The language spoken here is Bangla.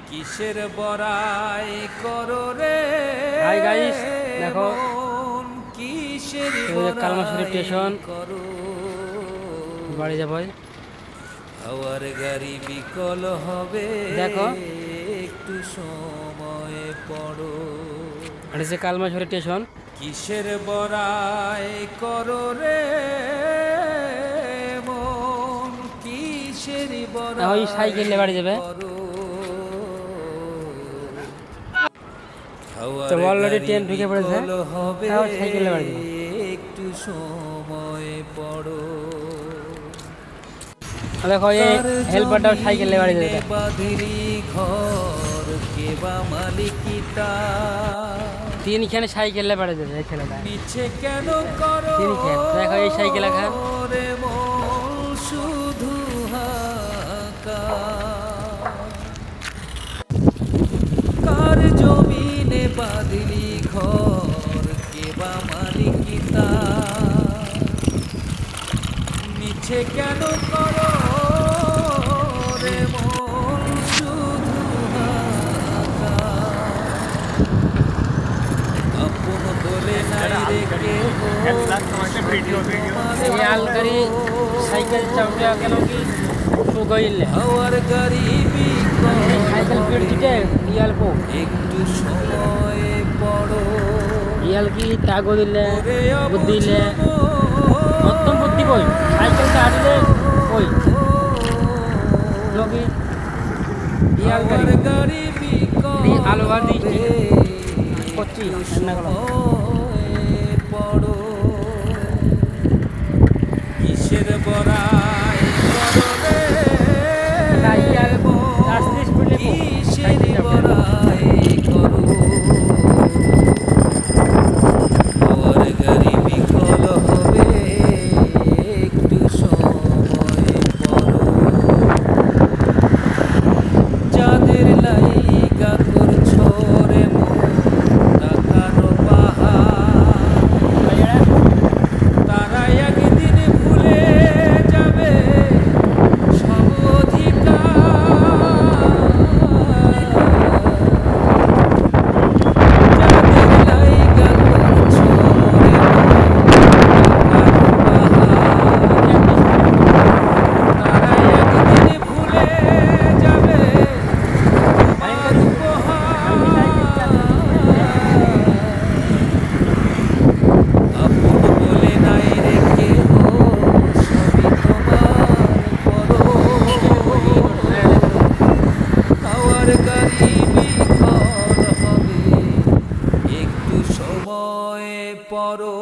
কিসের বড়াই করো রে। হাই গাইস, দেখো কিসের কালমাশুরি স্টেশন করো। বাড়ি যাব। হাওয়ার গাড়ি বিকল হবে, দেখো একটু সময় পড়ো। এটা হচ্ছে কালমাশুরি স্টেশন। কিসের বড়াই করো রে মন, কিসের ওই সাইকেলে বাড়ি যাবে। তো অলরেডি ট্রেন ঢুকে পড়েছে, সাইকেলে বাড়ি যাবে। একটু সময় পড়ো। দেখো এই হেল্পারটাও সাইকেলে বাড়ি যাবে। বাঁধলি ঘর কেবা মালিকিতা, তিনখানে সাইকেলে বাড়ি যাবে এই ছেলেটা। পিছে কেন করো দেখো এই সাইকেল খান রে মন, শুধু হাকা। কার জমিনে বাঁধলি ঘর কেবা মালিকিতা, মিছে কেন করো রে মন, শুধু হাকা। আপন বলে নাই রে কেহ, এই আলগাড়ি সাইকেল চাউটা কেন কি সুগইলে হাওয়ার গাড়ি সাইকেল পেট দিতে ইয়াল কো একটু সময় পড়ো। ইয়াল কি তাগো দিলে বুদ্ধি দিলে মতন বুদ্ধি কই সাইকেলটা আড়িলে কই লগি ইয়াল গাড়ি দি আলো গাড়ি করছি রান্না করো। পড়ো কিসের বড়াই করো রে ইয়াল রাস্তা স্পিডে কিসের বড়াই করো। হাওয়ার গাড়ি বিকল হবে, একটু সময় পড়ো। যাদের লাইগা করছো রে মন টাকার পাহাড়, তারা একদিন ভুলে যাবে সব অধিকার। যাদের লাইগা করছো রে মন টাকার পাহাড়, তারা একদিন ভুলে যাবে তোমার উপহার। আপন বলে নাই রে কেহ, সবই তোমার পরো। হাওয়ার গাড়ি বিকল হবে, একটু সময় পড়ো।